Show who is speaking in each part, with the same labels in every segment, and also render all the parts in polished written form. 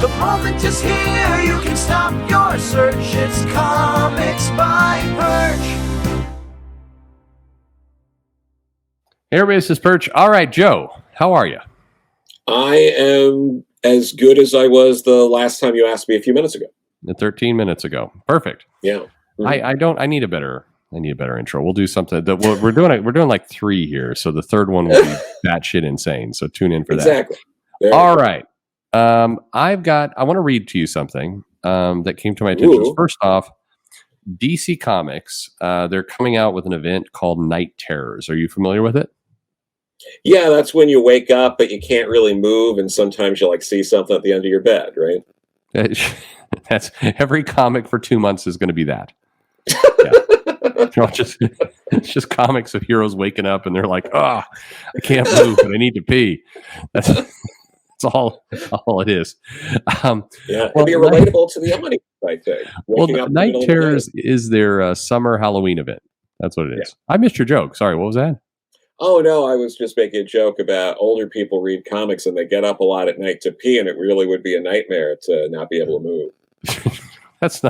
Speaker 1: The moment is here, you can stop your search. It's Comics by Perch.
Speaker 2: Hey everybody, this is Perch. All right, Joe, how are you?
Speaker 3: I am as good as I was the last time you asked me a few minutes ago.
Speaker 2: 13 minutes ago. Perfect.
Speaker 3: Yeah.
Speaker 2: I need a better intro. We'll do something that we're doing like 3 here, so the third one will be batshit insane. So tune in for that.
Speaker 3: Exactly.
Speaker 2: All right. I want to read to you something that came to my attention.
Speaker 3: Ooh.
Speaker 2: First off, DC Comics, they're coming out with an event called Night Terrors. Are you familiar with it?
Speaker 3: Yeah, that's when you wake up, but you can't really move, and sometimes you see something at the end of your bed, right?
Speaker 2: That's every comic for 2 months is going to be that. Yeah. It's just comics of heroes waking up and they're like, I can't move, but I need to pee. That's all it is.
Speaker 3: It'd be relatable to the audience, I think.
Speaker 2: Night Terrors is their summer Halloween event. That's what it is. Yeah. I missed your joke. Sorry, what was that?
Speaker 3: Oh, no, I was just making a joke about older people read comics and they get up a lot at night to pee, and it really would be a nightmare to not be able to move.
Speaker 2: That's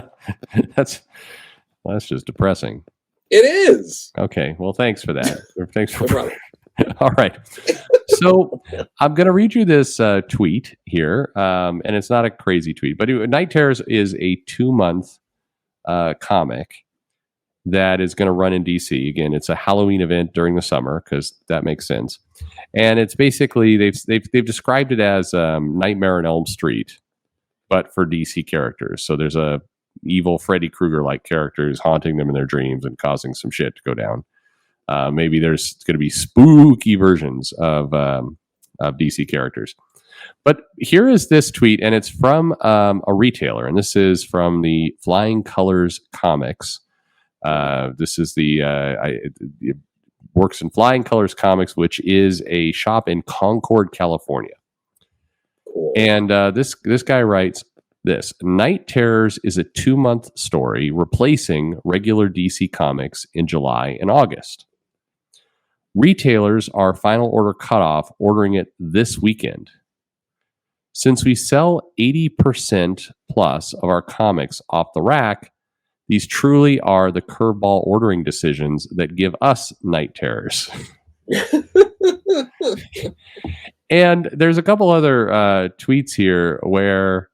Speaker 2: just depressing.
Speaker 3: It is.
Speaker 2: Okay, well, thanks for that. Thanks for All right. So I'm going to read you this tweet here, and it's not a crazy tweet, but Night Terrors is a 2-month comic that is going to run in DC. Again, it's a Halloween event during the summer because that makes sense. And it's basically they've described it as Nightmare on Elm Street, but for DC characters. So there's a evil Freddy Krueger-like characters haunting them in their dreams and causing some shit to go down. Maybe there's going to be spooky versions of DC characters. But here is this tweet, and it's from a retailer, and this is from the Flying Colors Comics. This is it works in Flying Colors Comics, which is a shop in Concord, California. Cool. And this guy writes this: Night Terrors is a 2-month story replacing regular DC Comics in July and August. Retailers are final order cutoff, ordering it this weekend. Since we sell 80% plus of our comics off the rack, these truly are the curveball ordering decisions that give us Night Terrors. And there's a couple other tweets here where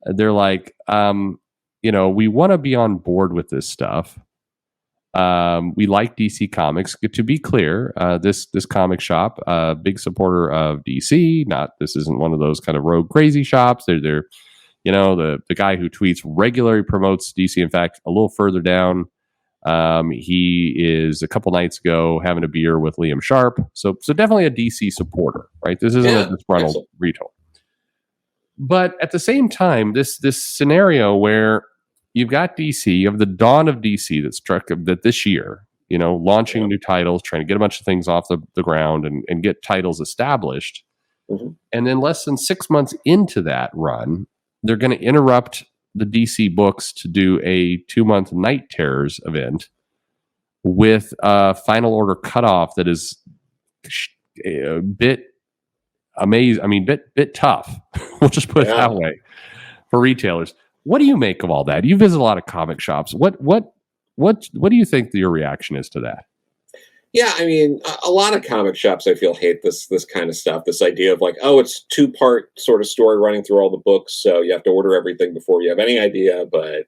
Speaker 2: they're like, we want to be on board with this stuff. We like DC Comics. To be clear, this comic shop, big supporter of DC. This isn't one of those kind of rogue crazy shops. They're the guy who tweets regularly promotes DC. In fact, a little further down, he is a couple nights ago having a beer with Liam Sharp. So definitely a DC supporter, right? This isn't a disgruntled retail. But at the same time, this scenario where you've got DC, of the dawn of DC that this year, launching new titles, trying to get a bunch of things off the ground and get titles established. Mm-hmm. And then less than 6 months into that run, they're going to interrupt the DC books to do a 2-month Night Terrors event with a final order cutoff that is a bit amazing. I mean, bit tough. We'll just put it that way for retailers. What do you make of all that? You visit a lot of comic shops. What do you think your reaction is to that?
Speaker 3: Yeah, I mean, a lot of comic shops, I feel, hate this kind of stuff. This idea of it's 2-part sort of story running through all the books, so you have to order everything before you have any idea. But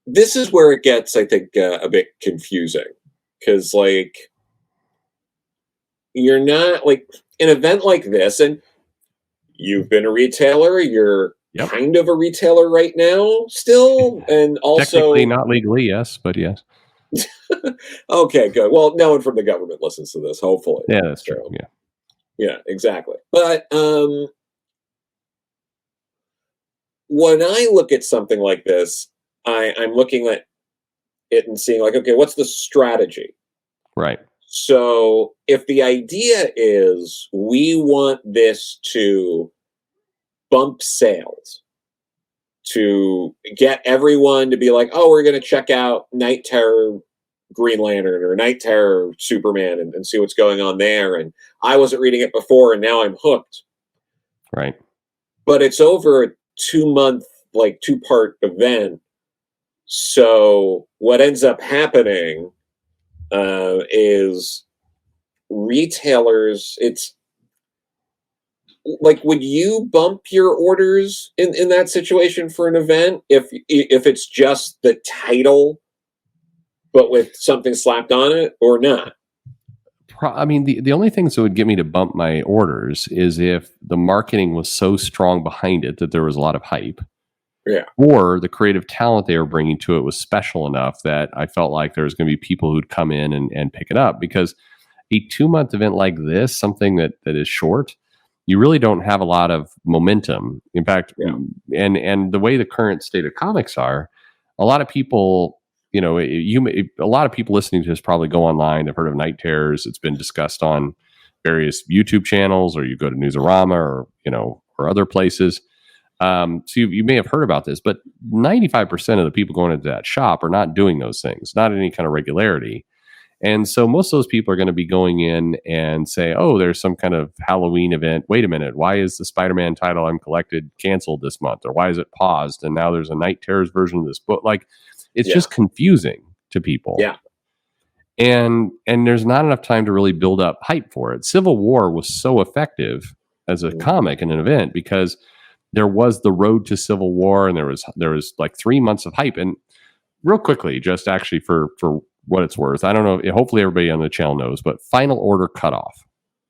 Speaker 3: this is where it gets, I think, a bit confusing because, you're not an event like this, and you've been a retailer. You're kind of a retailer right now, still, and also
Speaker 2: technically not legally, yes, but yes.
Speaker 3: Okay, good. Well, no one from the government listens to this, hopefully.
Speaker 2: Yeah, that's true.
Speaker 3: Yeah, exactly. But when I look at something like this, I'm looking at it and seeing okay, what's the strategy?
Speaker 2: Right.
Speaker 3: So if the idea is we want this to bump sales, to get everyone to be like, oh, we're going to check out Night Terror Green Lantern or Night Terror Superman and see what's going on there. And I wasn't reading it before and now I'm hooked.
Speaker 2: Right.
Speaker 3: but it's over a 2-month, like 2-part event. So what ends up happening is retailers. It's like, would you bump your orders in that situation for an event if it's just the title, but with something slapped on it, or not?
Speaker 2: I mean, the only things that would get me to bump my orders is if the marketing was so strong behind it that there was a lot of hype,
Speaker 3: Yeah,
Speaker 2: or the creative talent they were bringing to it was special enough that I felt like there was going to be people who'd come in and pick it up. Because a 2-month event like this, something that is short, you really don't have a lot of momentum. In fact,
Speaker 3: yeah,
Speaker 2: and the way the current state of comics are, a lot of people, a lot of people listening to this probably go online. They've heard of Night Terrors. It's been discussed on various YouTube channels, or you go to Newsarama, or other places. So you may have heard about this, but 95% of the people going into that shop are not doing those things, not any kind of regularity. And so most of those people are going to be going in and say, oh, there's some kind of Halloween event. Wait a minute. Why is the Spider-Man title I'm collected canceled this month? Or why is it paused? And now there's a Night Terrors version of this book. Like, it's just confusing to people.
Speaker 3: yeah.
Speaker 2: And there's not enough time to really build up hype for it. Civil War was so effective as a comic and an event because there was the road to Civil War, and there was like 3 months of hype. And real quickly, just actually for what it's worth, I don't know. Hopefully, everybody on the channel knows, but final order cutoff.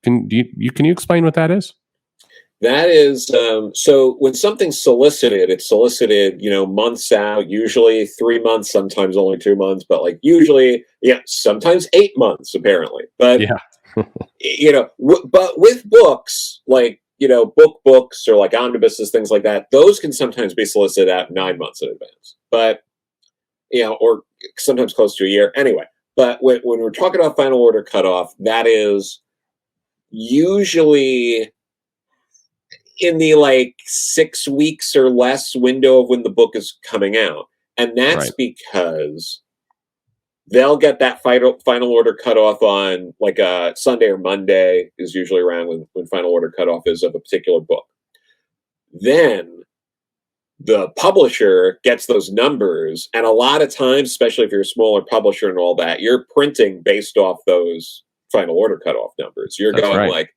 Speaker 2: Can you explain what that is?
Speaker 3: That is, so when something's solicited, it's solicited, months out, usually 3 months, sometimes only 2 months, but like usually, sometimes 8 months, apparently. But,
Speaker 2: Yeah.
Speaker 3: But with books, like, books or like omnibuses, things like that, those can sometimes be solicited out 9 months in advance. But, or sometimes close to a year. Anyway, but when we're talking about final order cutoff, that is usually in the like 6 weeks or less window of when the book is coming out. And that's because they'll get that final order cutoff on like a Sunday or Monday is usually around when final order cutoff is of a particular book. Then the publisher gets those numbers. And a lot of times, especially if you're a smaller publisher and all that, you're printing based off those final order cutoff numbers. You're going like,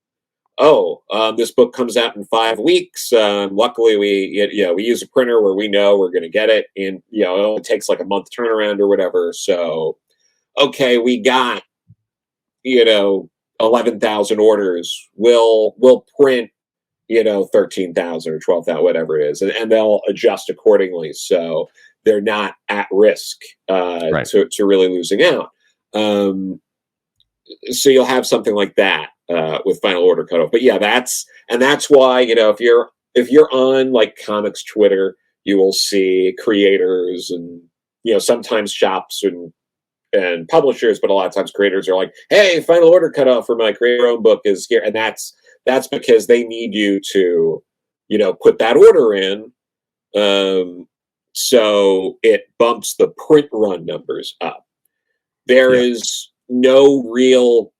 Speaker 3: this book comes out in 5 weeks. Luckily, we use a printer where we know we're going to get it in. It only takes like a month turnaround or whatever. So, okay, we got 11,000 orders. We'll print 13,000 or 12,000, whatever it is, and they'll adjust accordingly. So they're not at risk to really losing out. So you'll have something like that with final order cutoff. But yeah, that's why if you're on like comics Twitter, you will see creators and sometimes shops and publishers, but a lot of times creators are like, "Hey, final order cutoff for my creator own book is here," and that's because they need you to put that order in, so it bumps the print run numbers up. There is no real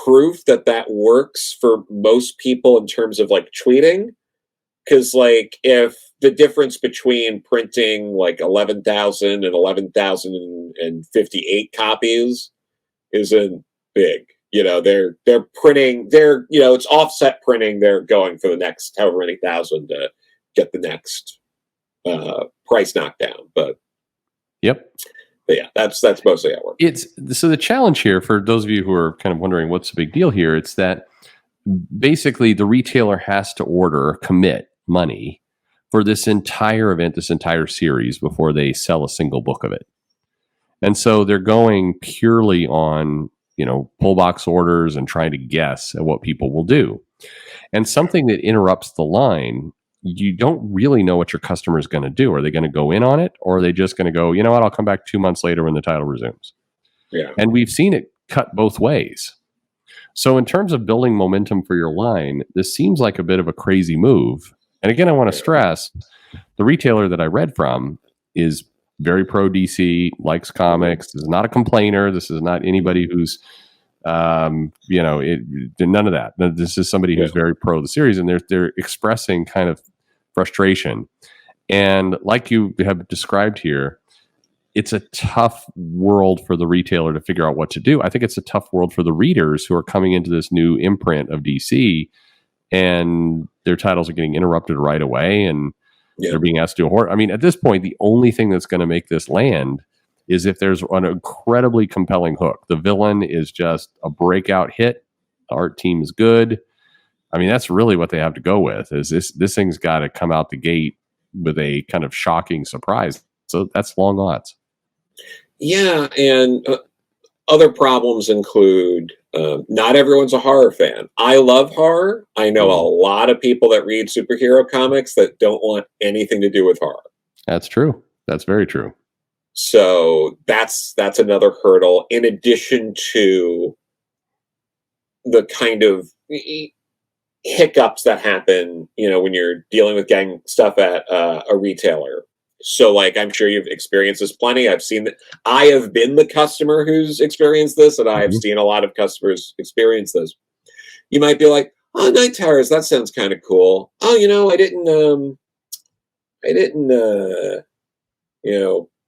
Speaker 3: proof that works for most people in terms of like tweeting, because like if the difference between printing like 11,000 and 11,058 copies isn't big, they're printing, it's offset printing, they're going for the next however many thousand to get the next price knockdown. But yeah, that's mostly how it works.
Speaker 2: So the challenge here, for those of you who are kind of wondering what's the big deal here, it's that basically the retailer has to commit money for this entire event, this entire series, before they sell a single book of it. And so they're going purely on, pull box orders and trying to guess at what people will do. And something that interrupts the line, you don't really know what your customer is going to do. Are they going to go in on it, or are they just going to go, you know what, I'll come back 2 months later when the title resumes?
Speaker 3: Yeah.
Speaker 2: And we've seen it cut both ways. So in terms of building momentum for your line, this seems like a bit of a crazy move. And again, I want to stress, the retailer that I read from is very pro DC, likes comics. This is not a complainer. This is not anybody who's None of that. This is somebody who's very pro the series, and they're expressing kind of frustration. And like you have described here, it's a tough world for the retailer to figure out what to do. I think it's a tough world for the readers who are coming into this new imprint of DC, and their titles are getting interrupted right away, and they're being asked to do a horror. I mean, at this point, the only thing that's going to make this land is if there's an incredibly compelling hook. The villain is just a breakout hit. The art team is good. I mean, that's really what they have to go with. Is this thing's got to come out the gate with a kind of shocking surprise. So that's long odds.
Speaker 3: Yeah, and other problems include not everyone's a horror fan. I love horror. I know a lot of people that read superhero comics that don't want anything to do with horror.
Speaker 2: That's true. That's very true.
Speaker 3: So that's another hurdle, in addition to the kind of hiccups that happen, when you're dealing with gang stuff at a retailer. So, like, I'm sure you've experienced this plenty. I have been the customer who's experienced this, and I have seen a lot of customers experience this. You might be like, "Oh, night terrors, that sounds kind of cool. Oh, I didn't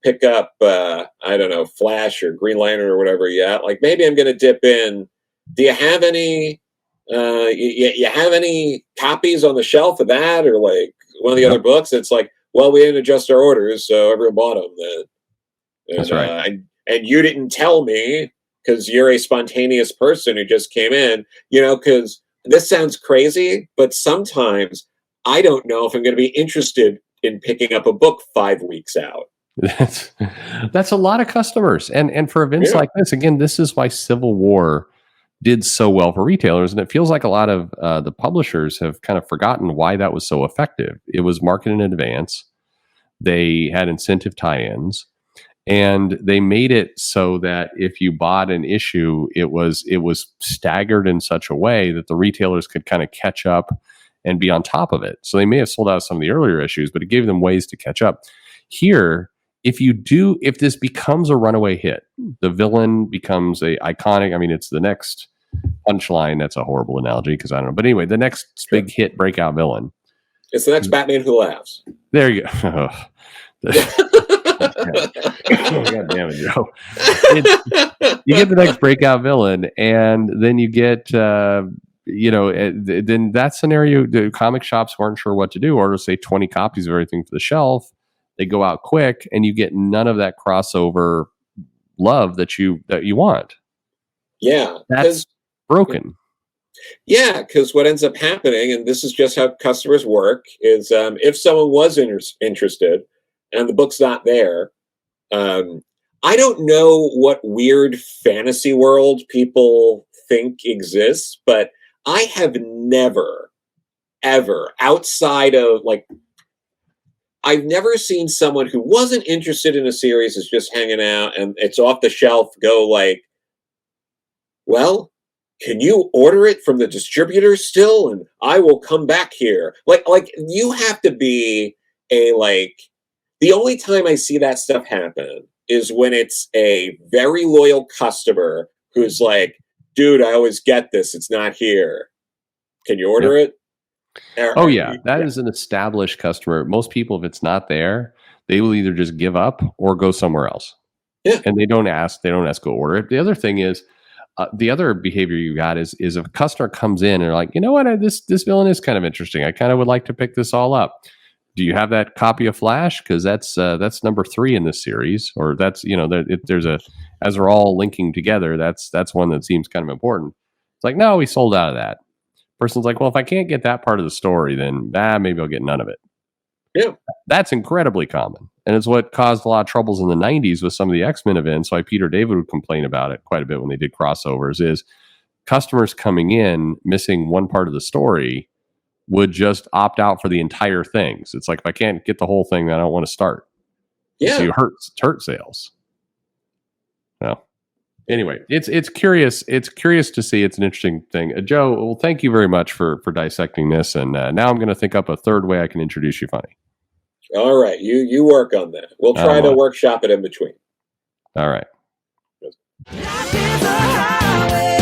Speaker 3: pick up, I don't know, Flash or Green Lantern or whatever yet. Like, maybe I'm going to dip in. Do you have any? You have any copies on the shelf of that, or like one of the other books?" It's like, well, we didn't adjust our orders, so everyone bought them then.
Speaker 2: That's right.
Speaker 3: And you didn't tell me because you're a spontaneous person who just came in, because this sounds crazy, but sometimes I don't know if I'm going to be interested in picking up a book 5 weeks out.
Speaker 2: That's a lot of customers. And for events like this, again, this is why Civil War did so well for retailers. And it feels like a lot of the publishers have kind of forgotten why that was so effective. It was marketed in advance. They had incentive tie-ins, and they made it so that if you bought an issue, it was staggered in such a way that the retailers could kind of catch up and be on top of it. So they may have sold out some of the earlier issues, but it gave them ways to catch up. Here, if this becomes a runaway hit, the villain becomes a iconic. I mean, it's the next punchline. That's a horrible analogy because I don't know. But anyway, the next big hit breakout villain.
Speaker 3: It's the next Batman Who Laughs.
Speaker 2: There you go. God damn it, Joe. You get the next breakout villain, and then you get, then that scenario, the comic shops weren't sure what to do. Order, say, 20 copies of everything for the shelf. They go out quick, and you get none of that crossover love that you want.
Speaker 3: Yeah,
Speaker 2: that's broken.
Speaker 3: Yeah, because what ends up happening, and this is just how customers work, is if someone was interested and the book's not there, I don't know what weird fantasy world people think exists, but I have never, ever, outside of I've never seen someone who wasn't interested in a series is just hanging out and it's off the shelf go like, well, can you order it from the distributor still? And I will come back here. Like you have to be the only time I see that stuff happen is when it's a very loyal customer who's like, dude, I always get this. It's not here. Can you order it?
Speaker 2: Oh, yeah. That is an established customer. Most people, if it's not there, they will either just give up or go somewhere else.
Speaker 3: Yeah.
Speaker 2: And they don't ask to order it. The other thing is, the other behavior you got is if a customer comes in and they're like, you know what, this villain is kind of interesting. I kind of would like to pick this all up. Do you have that copy of Flash? Because that's number 3 in this series, or that's there's as we're all linking together, that's one that seems kind of important. It's like, no, we sold out of that. Person's like, well, if I can't get that part of the story, then maybe I'll get none of it.
Speaker 3: Yeah,
Speaker 2: that's incredibly common, and it's what caused a lot of troubles in the 90s with some of the X-Men events. Why Peter David would complain about it quite a bit when they did crossovers is customers coming in missing one part of the story would just opt out for the entire thing. So it's like, if I can't get the whole thing, then I don't want to start.
Speaker 3: Yeah,
Speaker 2: so you hurt sales. No. Anyway, it's curious. It's curious to see. It's an interesting thing. Joe, well, thank you very much for dissecting this. And now I'm going to think up a third way I can introduce you funny.
Speaker 3: All right, you work on that. We'll try to workshop it in between.
Speaker 2: All right.
Speaker 1: Life is a highway.